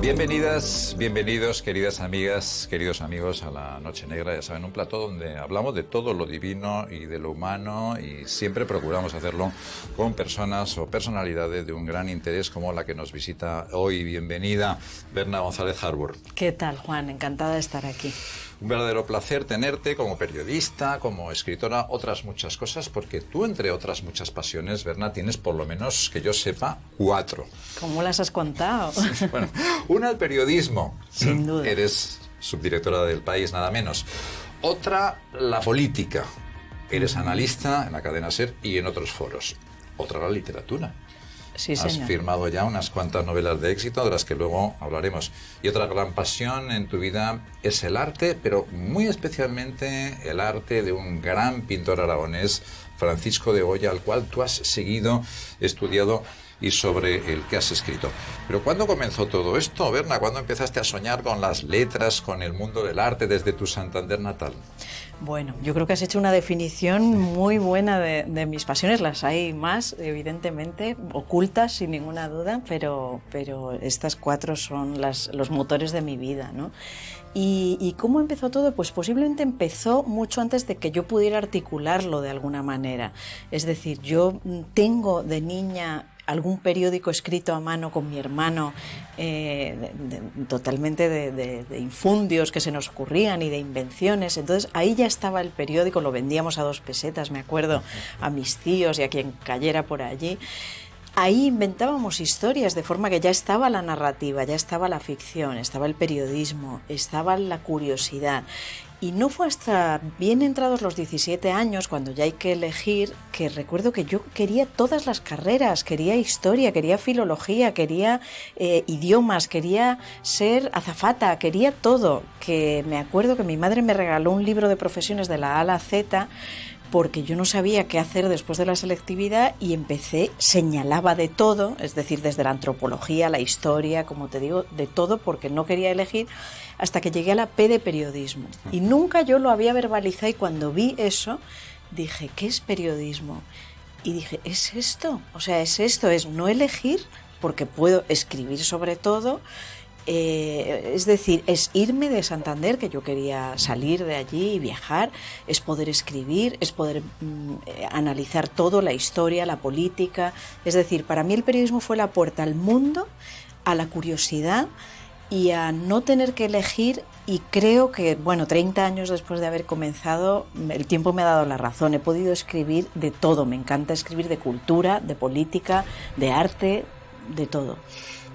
Bienvenidas, bienvenidos, queridas amigas, queridos amigos, a La Noche Negra. Ya saben, un plató donde hablamos de todo lo divino y de lo humano, y siempre procuramos hacerlo con personas o personalidades de un gran interés, como la que nos visita hoy. Bienvenida, Berna González Harbour. ¿Qué tal, Juan? Encantada de estar aquí. Un verdadero placer tenerte como periodista, como escritora, otras muchas cosas, porque tú, entre otras muchas pasiones, Berna, tienes por lo menos, que yo sepa, 4. ¿Cómo las has contado? Sí, bueno, una, el periodismo. Sin duda. Eres subdirectora del País, nada menos. Otra, la política. Eres analista en la cadena SER y en otros foros. Otra, la literatura. Sí, señor. Has firmado ya unas cuantas novelas de éxito, de las que luego hablaremos. Y otra gran pasión en tu vida es el arte, pero muy especialmente el arte de un gran pintor aragonés, Francisco de Goya, al cual tú has seguido, estudiado y sobre el que has escrito. Pero ¿cuándo comenzó todo esto, Berna? ¿Cuándo empezaste a soñar con las letras, con el mundo del arte desde tu Santander natal? Bueno, yo creo que has hecho una definición muy buena de mis pasiones. Las hay más, evidentemente, ocultas, sin ninguna duda, pero estas 4 son los motores de mi vida, ¿no? ¿Y cómo empezó todo? Pues posiblemente empezó mucho antes de que yo pudiera articularlo de alguna manera. Es decir, yo tengo de niña algún periódico escrito a mano con mi hermano, totalmente de infundios que se nos ocurrían y de invenciones. Entonces ahí ya estaba el periódico, lo vendíamos a 2 pesetas, me acuerdo, a mis tíos y a quien cayera por allí. Ahí inventábamos historias, de forma que ya estaba la narrativa, ya estaba la ficción, estaba el periodismo, estaba la curiosidad. Y no fue hasta bien entrados los 17 años, cuando ya hay que elegir, que recuerdo que yo quería todas las carreras, quería historia, quería filología, quería idiomas, quería ser azafata, quería todo. Que me acuerdo que mi madre me regaló un libro de profesiones de la A a la Z, porque yo no sabía qué hacer después de la selectividad y señalaba de todo, es decir, desde la antropología, la historia, como te digo, de todo, porque no quería elegir, hasta que llegué a la P de periodismo. Y nunca yo lo había verbalizado, y cuando vi eso dije, ¿qué es periodismo? Y dije, ¿es esto? O sea, es no elegir, porque puedo escribir sobre todo. Es decir, es irme de Santander, que yo quería salir de allí y viajar, es poder escribir, es poder analizar todo, la historia, la política. Es decir, para mí el periodismo fue la puerta al mundo, a la curiosidad y a no tener que elegir. Y creo que, 30 años después de haber comenzado, el tiempo me ha dado la razón. He podido escribir de todo, me encanta escribir de cultura, de política, de arte, de todo.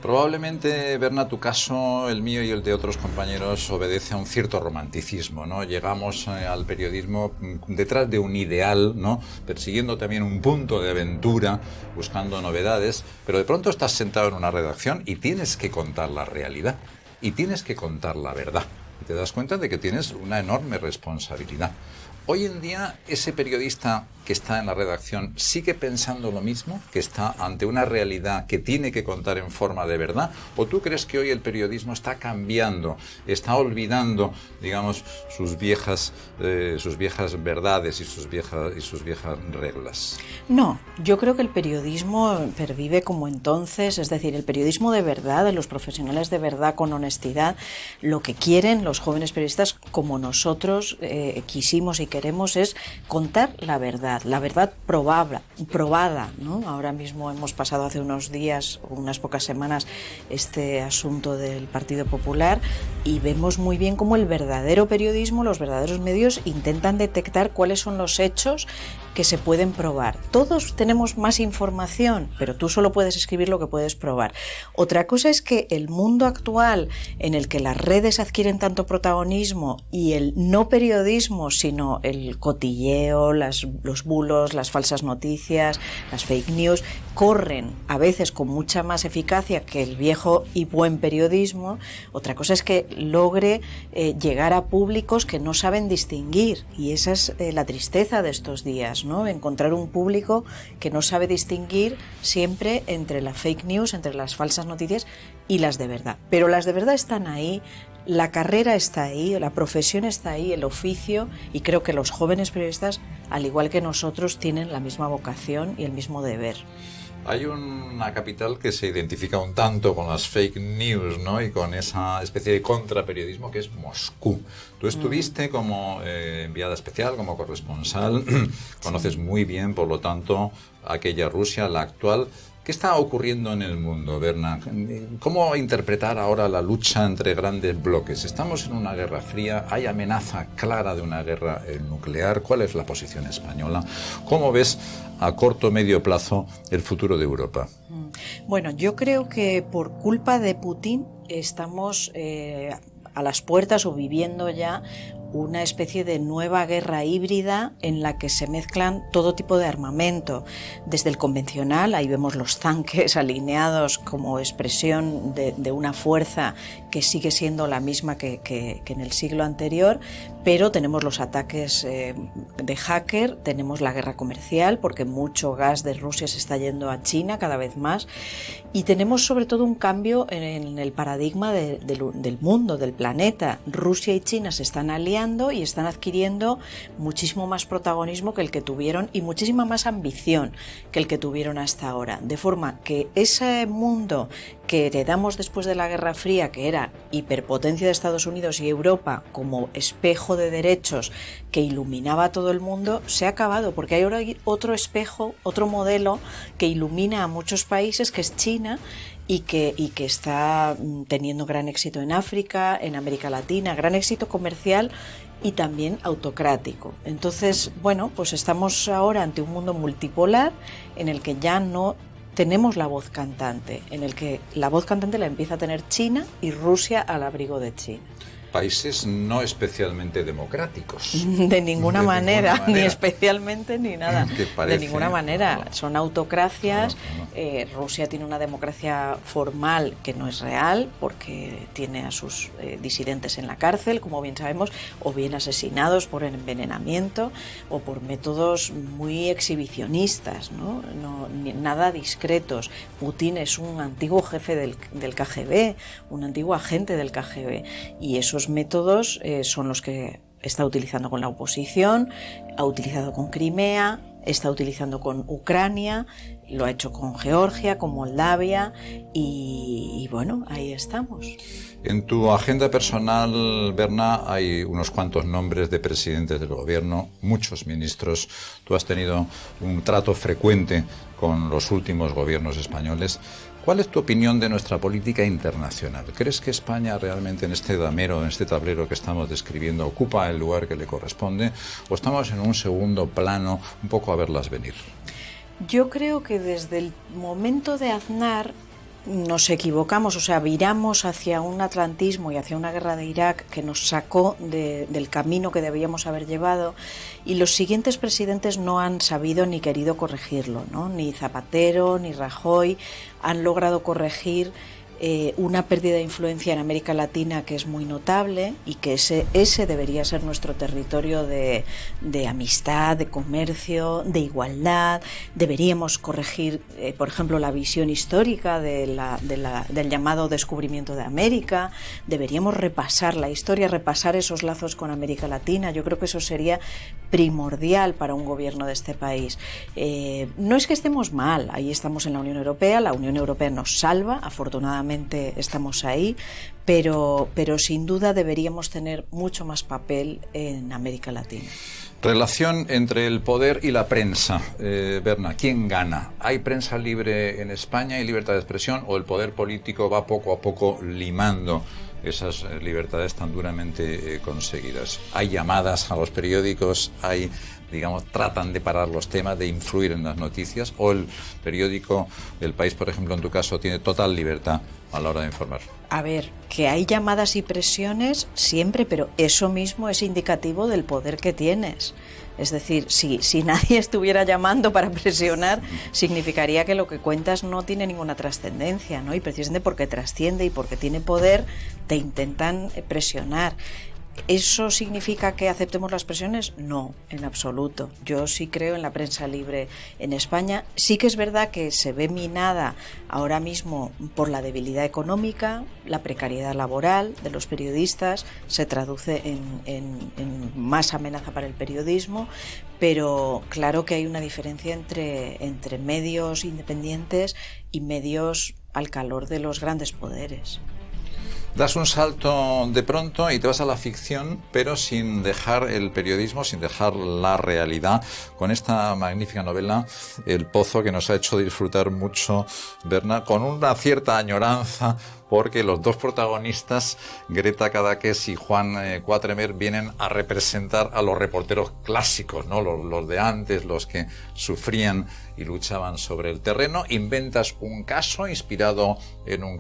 Probablemente, Berna, tu caso, el mío y el de otros compañeros, obedece a un cierto romanticismo, ¿no? Llegamos al periodismo detrás de un ideal, ¿no? Persiguiendo también un punto de aventura, buscando novedades, pero de pronto estás sentado en una redacción y tienes que contar la realidad, y tienes que contar la verdad, y te das cuenta de que tienes una enorme responsabilidad. Hoy en día, ese periodista que está en la redacción sigue pensando lo mismo, que está ante una realidad que tiene que contar en forma de verdad, ¿o tú crees que hoy el periodismo está cambiando, está olvidando, digamos, sus viejas verdades y sus viejas reglas? No, yo creo que el periodismo pervive como entonces, es decir, el periodismo de verdad, de los profesionales de verdad, con honestidad, lo que quieren los jóvenes periodistas, como nosotros quisimos y queremos queremos es contar la verdad probada, ¿no? Ahora mismo hemos pasado hace unos días, unas pocas semanas, este asunto del Partido Popular y vemos muy bien cómo el verdadero periodismo, los verdaderos medios intentan detectar cuáles son los hechos que se pueden probar. Todos tenemos más información, pero tú solo puedes escribir lo que puedes probar. Otra cosa es que el mundo actual en el que las redes adquieren tanto protagonismo y el no periodismo, sino el cotilleo, los bulos, las falsas noticias, las fake news, corren a veces con mucha más eficacia que el viejo y buen periodismo. Otra cosa es que logre llegar a públicos que no saben distinguir, y esa es la tristeza de estos días, ¿no? Encontrar un público que no sabe distinguir siempre entre la fake news, entre las falsas noticias y las de verdad. Pero las de verdad están ahí, la carrera está ahí, la profesión está ahí, el oficio, y creo que los jóvenes periodistas, al igual que nosotros, tienen la misma vocación y el mismo deber. Hay una capital que se identifica un tanto con las fake news, ¿no? Y con esa especie de contraperiodismo que es Moscú. Tú estuviste como enviada especial, como corresponsal, conoces muy bien, por lo tanto, aquella Rusia, la actual. ¿Qué está ocurriendo en el mundo, Berna? ¿Cómo interpretar ahora la lucha entre grandes bloques? ¿Estamos en una guerra fría? ¿Hay amenaza clara de una guerra nuclear? ¿Cuál es la posición española? ¿Cómo ves a corto o medio plazo el futuro de Europa? Bueno, yo creo que por culpa de Putin estamos a las puertas o viviendo ya una especie de nueva guerra híbrida en la que se mezclan todo tipo de armamento, desde el convencional, ahí vemos los tanques alineados como expresión de una fuerza que sigue siendo la misma que en el siglo anterior, pero tenemos los ataques de hacker, tenemos la guerra comercial, porque mucho gas de Rusia se está yendo a China cada vez más, y tenemos sobre todo un cambio en el paradigma del mundo, del planeta. Rusia y China se están aliando y están adquiriendo muchísimo más protagonismo que el que tuvieron y muchísima más ambición que el que tuvieron hasta ahora, de forma que ese mundo que heredamos después de la Guerra Fría, que era hiperpotencia de Estados Unidos y Europa como espejo de derechos que iluminaba a todo el mundo, se ha acabado, porque hay ahora otro espejo, otro modelo que ilumina a muchos países, que es China, y que está teniendo gran éxito en África, en América Latina, gran éxito comercial y también autocrático. Entonces, bueno, pues estamos ahora ante un mundo multipolar en el que ya no tenemos la voz cantante, en el que la voz cantante la empieza a tener China y Rusia al abrigo de China. Países no especialmente democráticos. De ninguna manera, ni especialmente ni nada. De ninguna manera. No. Son autocracias. No. Rusia tiene una democracia formal que no es real, porque tiene a sus disidentes en la cárcel, como bien sabemos, o bien asesinados por envenenamiento o por métodos muy exhibicionistas, ¿no? Nada discretos. Putin es un antiguo jefe del KGB, un antiguo agente del KGB, y esos métodos son los que está utilizando con la oposición, ha utilizado con Crimea, está utilizando con Ucrania, lo ha hecho con Georgia, con Moldavia y bueno, ahí estamos. En tu agenda personal, Berna, hay unos cuantos nombres de presidentes del gobierno, muchos ministros. Tú has tenido un trato frecuente con los últimos gobiernos españoles. ¿Cuál es tu opinión de nuestra política internacional? ¿Crees que España realmente en este damero, en este tablero que estamos describiendo, ocupa el lugar que le corresponde, o estamos en un segundo plano, un poco a verlas venir? Yo creo que desde el momento de Aznar nos equivocamos, o sea, viramos hacia un atlantismo y hacia una guerra de Irak que nos sacó del camino que debíamos haber llevado, y los siguientes presidentes no han sabido ni querido corregirlo, ¿no? Ni Zapatero ni Rajoy han logrado corregir una pérdida de influencia en América Latina que es muy notable, y que ese debería ser nuestro territorio de amistad, de comercio, de igualdad. Deberíamos corregir, por ejemplo, la visión histórica del llamado descubrimiento de América. Deberíamos repasar la historia, repasar esos lazos con América Latina. Yo creo que eso sería primordial para un gobierno de este país. No es que estemos mal, ahí estamos en la Unión Europea nos salva, afortunadamente, afortunadamente estamos ahí, pero sin duda deberíamos tener mucho más papel en América Latina. Relación entre el poder y la prensa. Berna, ¿quién gana? ¿Hay prensa libre en España y libertad de expresión, o el poder político va poco a poco limando esas libertades tan duramente conseguidas? ¿Hay llamadas a los periódicos? ¿Hay, digamos, tratan de parar los temas, de influir en las noticias? ¿O el periódico El País, por ejemplo, en tu caso, tiene total libertad a la hora de informar? A ver, que hay llamadas y presiones siempre, pero eso mismo es indicativo del poder que tienes. Es decir, si nadie estuviera llamando para presionar, significaría que lo que cuentas no tiene ninguna trascendencia, ¿no? Y precisamente porque trasciende y porque tiene poder, te intentan presionar. ¿Eso significa que aceptemos las presiones? No, en absoluto. Yo sí creo en la prensa libre en España. Sí que es verdad que se ve minada ahora mismo por la debilidad económica, la precariedad laboral de los periodistas, se traduce en más amenaza para el periodismo, pero claro que hay una diferencia entre medios independientes y medios al calor de los grandes poderes. Das un salto de pronto y te vas a la ficción, pero sin dejar el periodismo, sin dejar la realidad, con esta magnífica novela El Pozo, que nos ha hecho disfrutar mucho, Berna, con una cierta añoranza, porque los dos protagonistas, Greta Cadaqués y Juan Quatremer, vienen a representar a los reporteros clásicos, ¿no? Los de antes, los que sufrían y luchaban sobre el terreno. Inventas un caso inspirado en un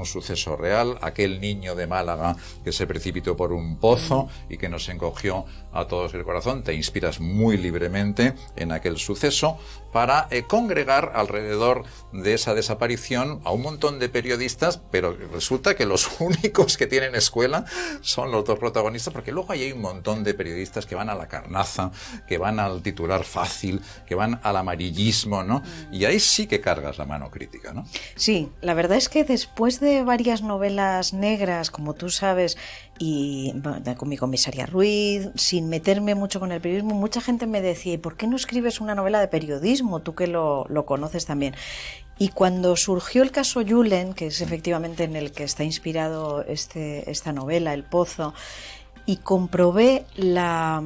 suceso real, aquel niño de Málaga que se precipitó por un pozo y que nos encogió a todos el corazón. Te inspiras muy libremente en aquel suceso para congregar alrededor de esa desaparición a un montón de periodistas, pero resulta que los únicos que tienen escuela son los dos protagonistas, porque luego hay un montón de periodistas que van a la carnaza, que van al titular fácil, que van al amarillismo, ¿no? Y ahí sí que cargas la mano crítica, ¿no? Sí, la verdad es que después de varias novelas negras, como tú sabes, y con mi comisaria Ruiz, sin meterme mucho con el periodismo, mucha gente me decía, ¿y por qué no escribes una novela de periodismo? Tú que lo conoces también. Y cuando surgió el caso Julen, que es efectivamente en el que está inspirado esta novela, El Pozo, y comprobé la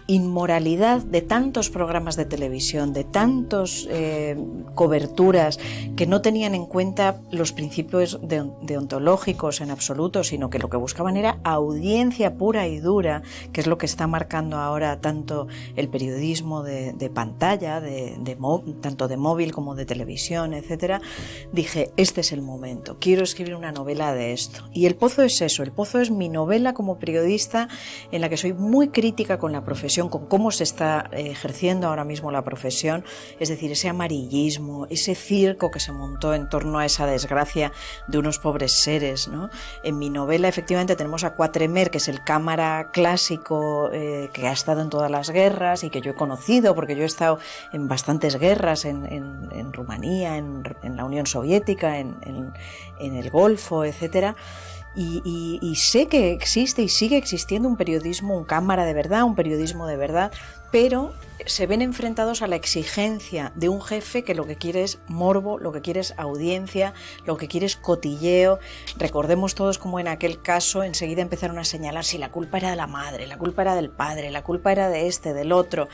inmoralidad de tantos programas de televisión, de tantos coberturas que no tenían en cuenta los principios deontológicos en absoluto, sino que lo que buscaban era audiencia pura y dura, que es lo que está marcando ahora tanto el periodismo de pantalla, tanto de móvil como de televisión, etcétera. Dije, este es el momento, quiero escribir una novela de esto. Y El Pozo es eso, El Pozo es mi novela como periodista, en la que soy muy crítica con la profesión, con cómo se está ejerciendo ahora mismo la profesión, es decir, ese amarillismo, ese circo que se montó en torno a esa desgracia de unos pobres seres, ¿no? En mi novela efectivamente tenemos a Quatremer, que es el cámara clásico que ha estado en todas las guerras y que yo he conocido porque yo he estado en bastantes guerras, en Rumanía, en la Unión Soviética, en el Golfo, etcétera. Y sé que existe y sigue existiendo un periodismo, un cámara de verdad, un periodismo de verdad, pero se ven enfrentados a la exigencia de un jefe que lo que quiere es morbo, lo que quiere es audiencia, lo que quiere es cotilleo. Recordemos todos como en aquel caso enseguida empezaron a señalar si la culpa era de la madre, la culpa era del padre, la culpa era de este, del otro,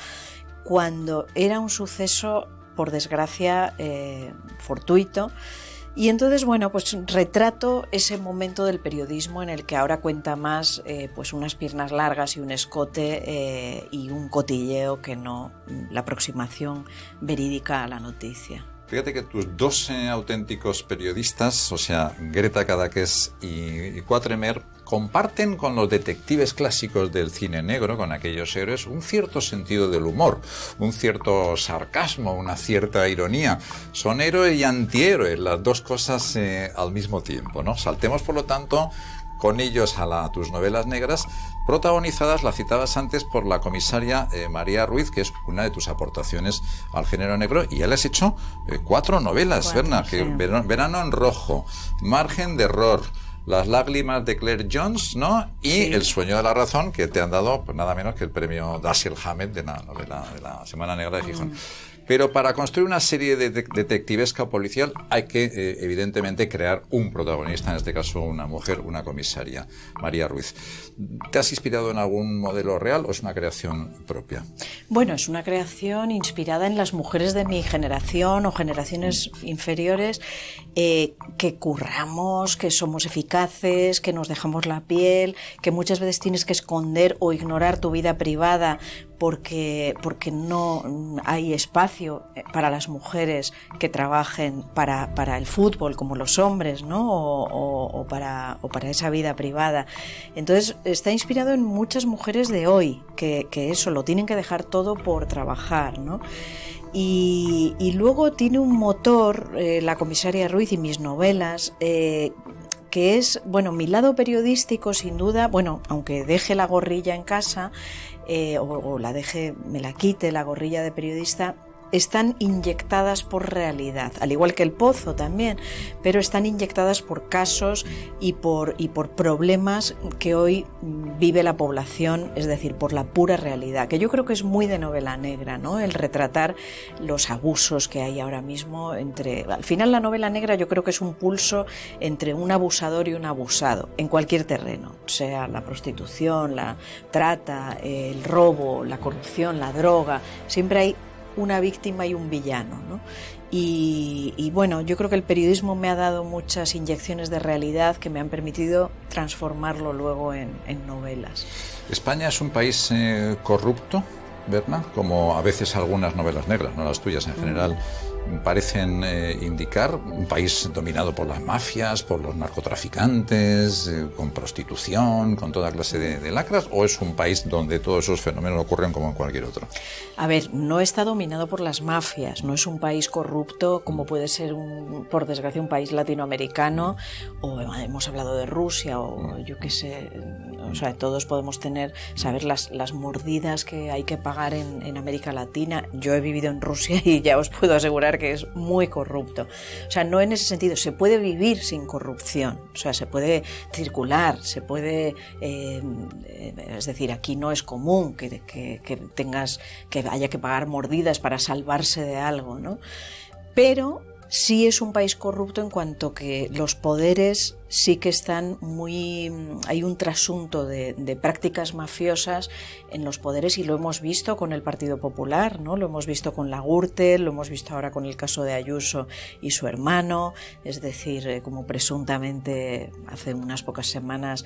cuando era un suceso, por desgracia, fortuito. Y entonces, bueno, pues retrato ese momento del periodismo en el que ahora cuenta más pues unas piernas largas y un escote y un cotilleo que no la aproximación verídica a la noticia. Fíjate que tus dos auténticos periodistas, o sea, Greta Cadaqués y Quatremer, comparten con los detectives clásicos del cine negro, con aquellos héroes, un cierto sentido del humor, un cierto sarcasmo, una cierta ironía. Son héroe y antihéroe, las dos cosas al mismo tiempo, ¿no? Saltemos, por lo tanto, con ellos a tus novelas negras, protagonizadas, la citabas antes, por la comisaria María Ruiz, que es una de tus aportaciones al género negro, y ya le has hecho 4 novelas, Berna, que Verano en Rojo, Margen de Error, Las lágrimas de Claire Jones, ¿no? Y Sí. El sueño de la razón, que te han dado pues nada menos que el premio Dashiell Hammett de la novela de la Semana Negra de Gijón. Pero para construir una serie de detectivesca policial hay que, evidentemente, crear un protagonista, en este caso una mujer, una comisaria, María Ruiz. ¿Te has inspirado en algún modelo real o es una creación propia? Bueno, es una creación inspirada en las mujeres de mi generación o generaciones inferiores, que curramos, que somos eficaces, que nos dejamos la piel, que muchas veces tienes que esconder o ignorar tu vida privada porque no hay espacio para las mujeres que trabajen para el fútbol como los hombres, ¿no? o para esa vida privada. Entonces está inspirado en muchas mujeres de hoy que eso lo tienen que dejar todo por trabajar, ¿no? Y luego tiene un motor, la comisaria Ruiz y mis novelas, que es, bueno, mi lado periodístico sin duda, bueno, aunque deje la gorrilla en casa, o la deje, me la quite la gorrilla de periodista, están inyectadas por realidad, al igual que El Pozo también, pero están inyectadas por casos y por problemas que hoy vive la población, es decir, por la pura realidad, que yo creo que es muy de novela negra, ¿no? El retratar los abusos que hay ahora mismo al final la novela negra yo creo que es un pulso entre un abusador y un abusado, en cualquier terreno, sea la prostitución, la trata, el robo, la corrupción, la droga, siempre hay una víctima y un villano, ¿no? Y bueno, yo creo que el periodismo me ha dado muchas inyecciones de realidad que me han permitido transformarlo luego en novelas. ¿España es un país corrupto, Berna? Como a veces algunas novelas negras, no las tuyas en general, parecen indicar, un país dominado por las mafias, por los narcotraficantes, con prostitución, con toda clase de lacras, ¿o es un país donde todos esos fenómenos ocurren como en cualquier otro? A ver, no está dominado por las mafias, no es un país corrupto como puede ser, por desgracia, un país latinoamericano, o hemos hablado de Rusia, o yo qué sé, o sea, todos podemos saber las mordidas que hay que pagar en América Latina. Yo he vivido en Rusia y ya os puedo asegurar que es muy corrupto. O sea, no en ese sentido, se puede vivir sin corrupción, o sea, se puede circular, se puede, es decir, aquí no es común que haya que pagar mordidas para salvarse de algo, ¿no? Pero sí es un país corrupto en cuanto que los poderes sí que están hay un trasunto de prácticas mafiosas en los poderes, y lo hemos visto con el Partido Popular, ¿no? Lo hemos visto con la Gürtel, lo hemos visto ahora con el caso de Ayuso y su hermano, es decir, como presuntamente hace unas pocas semanas,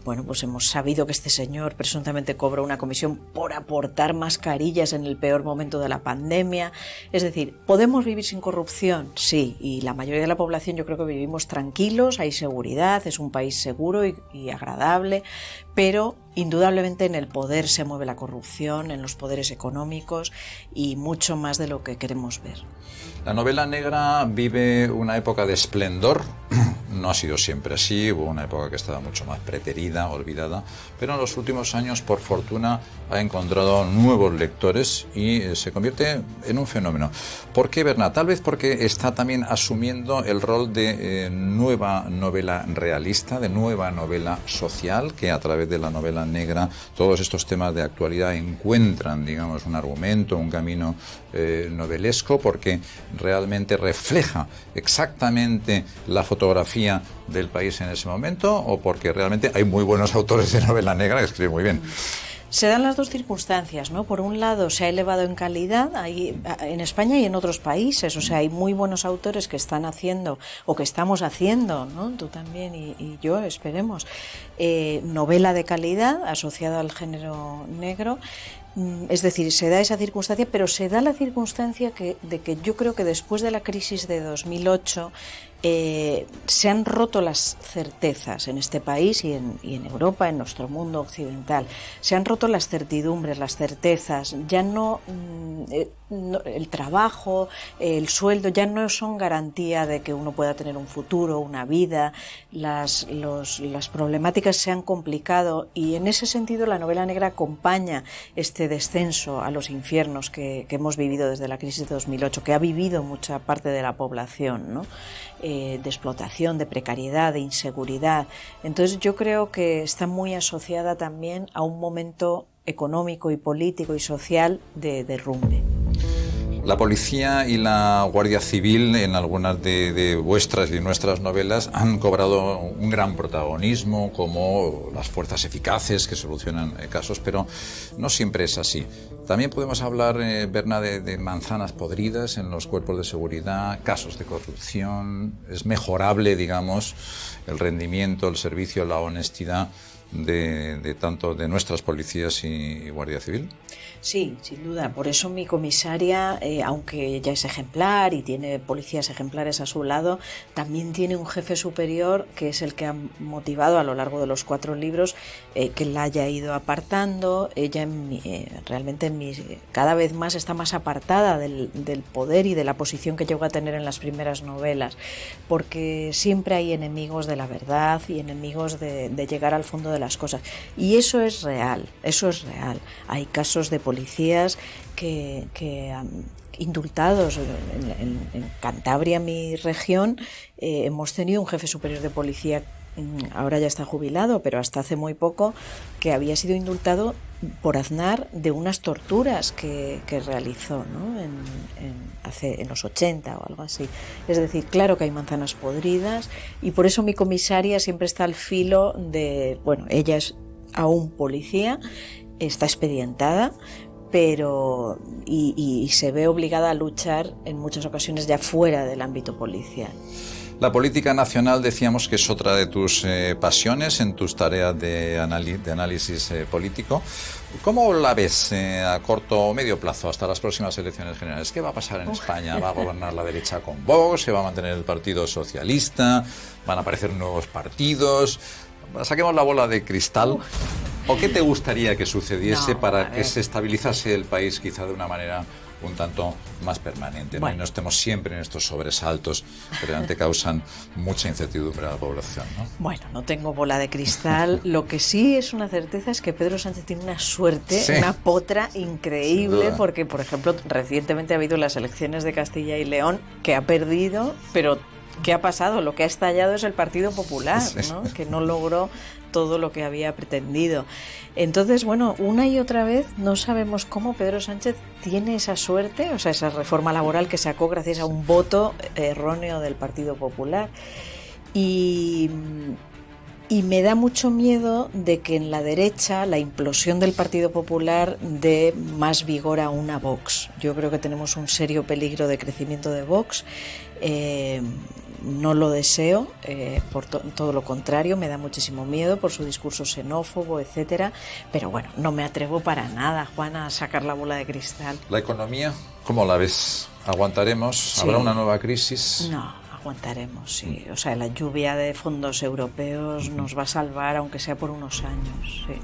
bueno, pues hemos sabido que este señor presuntamente cobra una comisión por aportar mascarillas en el peor momento de la pandemia. Es decir, ¿podemos vivir sin corrupción? Sí, y la mayoría de la población yo creo que vivimos tranquilos, hay seguridad, es un país seguro y agradable, pero indudablemente en el poder se mueve la corrupción, en los poderes económicos, y mucho más de lo que queremos ver. La novela negra vive una época de esplendor. No ha sido siempre así, hubo una época que estaba mucho más preterida, olvidada, pero en los últimos años, por fortuna, ha encontrado nuevos lectores y se convierte en un fenómeno. ¿Por qué, Berna? Tal vez porque está también asumiendo el rol de nueva novela realista, de nueva novela social, que a través de la novela negra todos estos temas de actualidad encuentran, digamos, un argumento, un camino novelesco, porque realmente refleja exactamente la fotografía del país en ese momento, o porque realmente hay muy buenos autores de novela negra que escriben muy bien. Se dan las dos circunstancias, ¿no? Por un lado, se ha elevado en calidad ahí, en España y en otros países. O sea, hay muy buenos autores que están haciendo, o que estamos haciendo, ¿no? Tú también y yo, esperemos, novela de calidad asociada al género negro. Es decir, se da esa circunstancia, pero se da la circunstancia de que yo creo que después de la crisis de 2008 se han roto las certezas en este país y en Europa, en nuestro mundo occidental. Se han roto las certidumbres, las certezas. Ya no, el trabajo, el sueldo, ya no son garantía de que uno pueda tener un futuro, una vida. Las problemáticas se han complicado, y en ese sentido la novela negra acompaña este descenso a los infiernos que hemos vivido desde la crisis de 2008, que ha vivido mucha parte de la población, ¿no? de explotación, de precariedad, de inseguridad. Entonces yo creo que está muy asociada también a un momento económico y político y social de derrumbe. La policía y la Guardia Civil en algunas de vuestras y nuestras novelas han cobrado un gran protagonismo como las fuerzas eficaces que solucionan casos, pero no siempre es así. También podemos hablar, Berna, de manzanas podridas en los cuerpos de seguridad, casos de corrupción. Es mejorable, digamos, el rendimiento, el servicio, la honestidad de tanto de nuestras policías y Guardia Civil. Sí, sin duda. Por eso mi comisaria, aunque ella es ejemplar y tiene policías ejemplares a su lado, también tiene un jefe superior que es el que ha motivado a lo largo de los 4 libros que la haya ido apartando. Ella realmente cada vez más está más apartada del poder y de la posición que llegó a tener en las primeras novelas, porque siempre hay enemigos de la verdad y enemigos de llegar al fondo de las cosas. Y eso es real, eso es real. Hay casos de policías que indultados en Cantabria, mi región, hemos tenido un jefe superior de policía, ahora ya está jubilado, pero hasta hace muy poco, que había sido indultado por Aznar de unas torturas que realizó, ¿no? en los 80 o algo así. Es decir, claro que hay manzanas podridas y por eso mi comisaria siempre está al filo de, bueno, ella es aún policía, está expedientada, pero y se ve obligada a luchar en muchas ocasiones ya fuera del ámbito policial. La política nacional decíamos que es otra de tus pasiones en tus tareas de análisis político. ¿Cómo la ves a corto o medio plazo hasta las próximas elecciones generales? ¿Qué va a pasar en España? ¿Va a gobernar la derecha con Vox? ¿Se va a mantener el Partido Socialista? ¿Van a aparecer nuevos partidos? Saquemos la bola de cristal. ¿O qué te gustaría que sucediese para que se estabilizase el país quizá de una manera un tanto más permanente, ¿no? Y no estemos siempre en estos sobresaltos que realmente causan mucha incertidumbre a la población, ¿no? Bueno, no tengo bola de cristal. Lo que sí es una certeza es que Pedro Sánchez tiene una suerte, una potra increíble, porque, por ejemplo, recientemente ha habido las elecciones de Castilla y León, que ha perdido, pero ¿qué ha pasado? Lo que ha estallado es el Partido Popular, ¿no? Que no logró todo lo que había pretendido. Entonces, bueno, una y otra vez no sabemos cómo Pedro Sánchez tiene esa suerte, o sea, esa reforma laboral que sacó gracias a un voto erróneo del Partido Popular. Y me da mucho miedo de que en la derecha la implosión del Partido Popular dé más vigor a una Vox. Yo creo que tenemos un serio peligro de crecimiento de Vox. No lo deseo, por todo lo contrario, me da muchísimo miedo por su discurso xenófobo, etcétera, pero bueno, no me atrevo para nada, Juan, a sacar la bola de cristal. ¿La economía, cómo la ves? ¿Aguantaremos? Sí. ¿Habrá una nueva crisis? No, aguantaremos, sí. O sea, la lluvia de fondos europeos nos va a salvar, aunque sea por unos años, sí.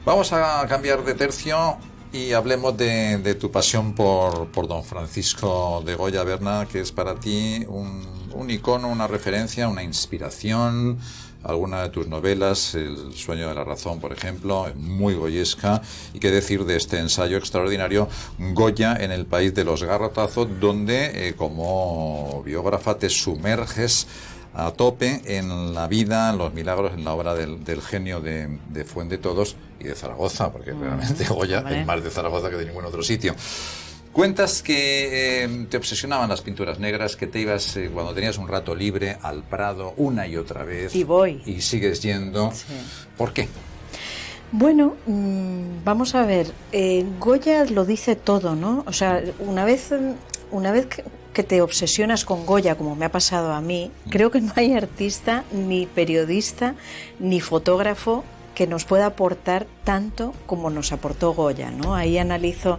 Vamos a cambiar de tercio y hablemos de tu pasión por don Francisco de Goya, Berna, que es para ti un icono, una referencia, una inspiración. Alguna de tus novelas, El sueño de la razón, por ejemplo, muy goyesca. Y qué decir de este ensayo extraordinario, Goya en el país de los garrotazos, donde como biógrafa te sumerges a tope en la vida, en los milagros, en la obra del genio de Fuendetodos y de Zaragoza, porque realmente Goya es más de Zaragoza que de ningún otro sitio. Cuentas que te obsesionaban las pinturas negras, que te ibas cuando tenías un rato libre al Prado una y otra vez. Y voy. Y sigues yendo. Sí. ¿Por qué? Bueno, vamos a ver. Goya lo dice todo, ¿no? O sea, una vez que te obsesionas con Goya, como me ha pasado a mí, creo que no hay artista, ni periodista, ni fotógrafo que nos pueda aportar tanto como nos aportó Goya, ¿no? Ahí analizo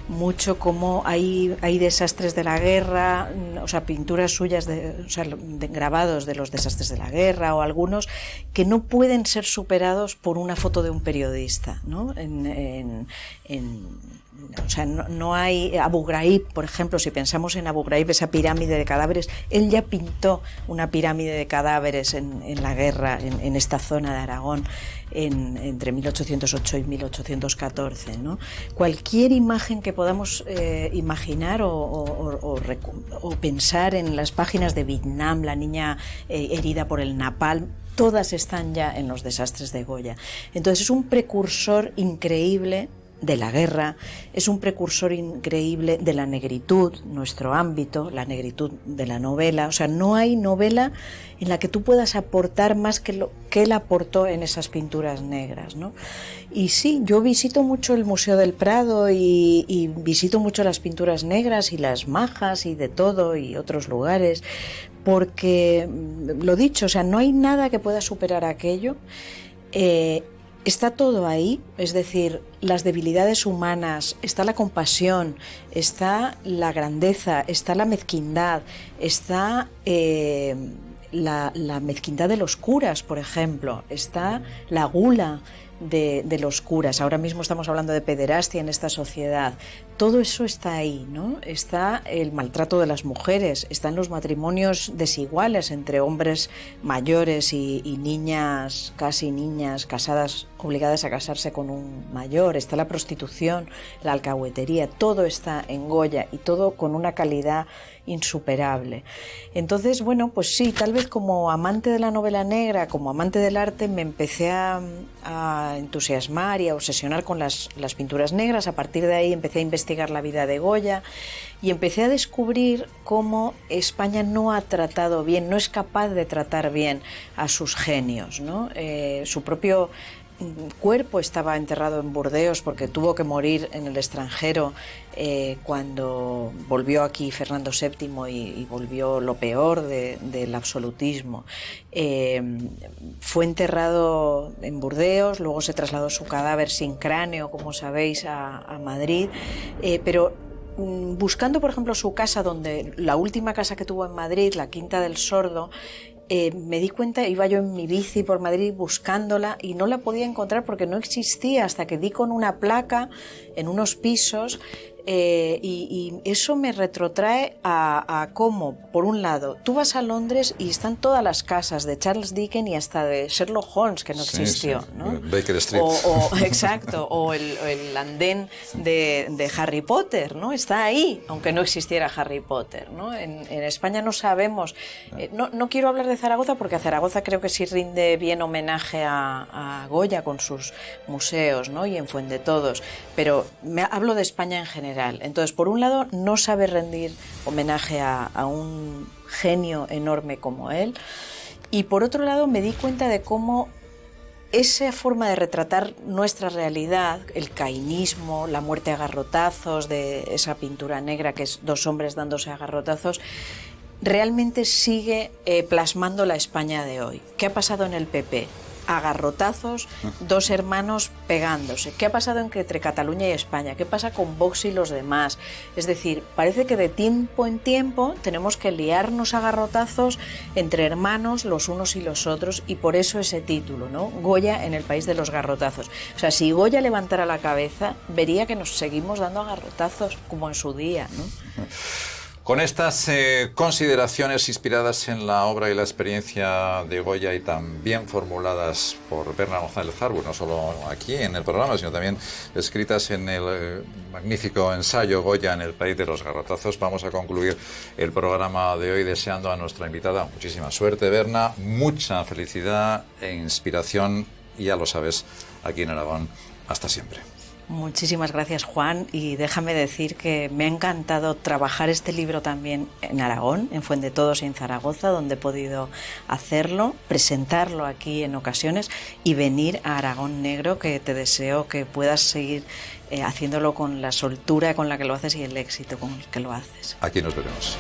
mucho cómo hay desastres de la guerra, o sea, pinturas suyas, de grabados de los desastres de la guerra, o algunos que no pueden ser superados por una foto de un periodista, ¿no? O sea, no hay Abu Ghraib, por ejemplo, si pensamos en Abu Ghraib, esa pirámide de cadáveres, él ya pintó una pirámide de cadáveres en la guerra, en esta zona de Aragón, entre 1808 y 1814, ¿no? Cualquier imagen que podamos imaginar o pensar en las páginas de Vietnam, la niña herida por el napalm, todas están ya en los desastres de Goya. Entonces es un precursor increíble de la guerra, es un precursor increíble de la negritud, nuestro ámbito, la negritud de la novela. O sea, no hay novela en la que tú puedas aportar más que lo que él aportó en esas pinturas negras, ¿no? Y sí, yo visito mucho el Museo del Prado y visito mucho las pinturas negras y las Majas y de todo y otros lugares, porque, lo dicho, o sea, no hay nada que pueda superar aquello. Está todo ahí, es decir, las debilidades humanas, está la compasión, está la grandeza, está la mezquindad, está la mezquindad de los curas, por ejemplo, está la gula de los curas. Ahora mismo estamos hablando de pederastia en esta sociedad. Todo eso está ahí, ¿no? Está el maltrato de las mujeres, están los matrimonios desiguales entre hombres mayores y niñas, casi niñas, casadas, obligadas a casarse con un mayor, está la prostitución, la alcahuetería, todo está en Goya y todo con una calidad insuperable. Entonces, bueno, pues sí, tal vez como amante de la novela negra, como amante del arte, me empecé a entusiasmar y a obsesionar con las pinturas negras. A partir de ahí empecé a investigar la vida de Goya y empecé a descubrir cómo España no ha tratado bien, no es capaz de tratar bien a sus genios, ¿no? Su propio cuerpo estaba enterrado en Burdeos porque tuvo que morir en el extranjero cuando volvió aquí Fernando VII y volvió lo peor del absolutismo. Fue enterrado en Burdeos, luego se trasladó su cadáver sin cráneo, como sabéis, a Madrid, pero buscando, por ejemplo, su casa, la última casa que tuvo en Madrid, la Quinta del Sordo, me di cuenta, iba yo en mi bici por Madrid buscándola y no la podía encontrar porque no existía, hasta que di con una placa en unos pisos. Y eso me retrotrae a cómo, por un lado, tú vas a Londres y están todas las casas de Charles Dickens y hasta de Sherlock Holmes, que no existió, sí. ¿No? Baker Street. Exacto, o el andén de Harry Potter, ¿no? Está ahí, aunque no existiera Harry Potter, ¿no? En España no sabemos. No quiero hablar de Zaragoza porque a Zaragoza creo que sí rinde bien homenaje a Goya con sus museos, ¿no? Y en Fuendetodos, pero hablo de España en general. Entonces, por un lado, no sabe rendir homenaje a un genio enorme como él, y por otro lado me di cuenta de cómo esa forma de retratar nuestra realidad, el caínismo, la muerte a garrotazos, de esa pintura negra que es dos hombres dándose a garrotazos, realmente sigue plasmando la España de hoy. ¿Qué ha pasado en el PP? A garrotazos, dos hermanos pegándose. ¿Qué ha pasado entre Cataluña y España? ¿Qué pasa con Vox y los demás? Es decir, parece que de tiempo en tiempo tenemos que liarnos a garrotazos entre hermanos los unos y los otros, y por eso ese título, ¿no? Goya en el país de los garrotazos. O sea, si Goya levantara la cabeza, vería que nos seguimos dando a garrotazos como en su día, ¿no? Con estas consideraciones inspiradas en la obra y la experiencia de Goya y también formuladas por Berna González Harbutt, no solo aquí en el programa, sino también escritas en el magnífico ensayo Goya en el país de los garrotazos, vamos a concluir el programa de hoy deseando a nuestra invitada muchísima suerte, Berna, mucha felicidad e inspiración, y ya lo sabes, aquí en Aragón, hasta siempre. Muchísimas gracias, Juan, y déjame decir que me ha encantado trabajar este libro también en Aragón, en Fuendetodos y en Zaragoza, donde he podido hacerlo, presentarlo aquí en ocasiones y venir a Aragón Negro, que te deseo que puedas seguir haciéndolo con la soltura con la que lo haces y el éxito con el que lo haces. Aquí nos veremos.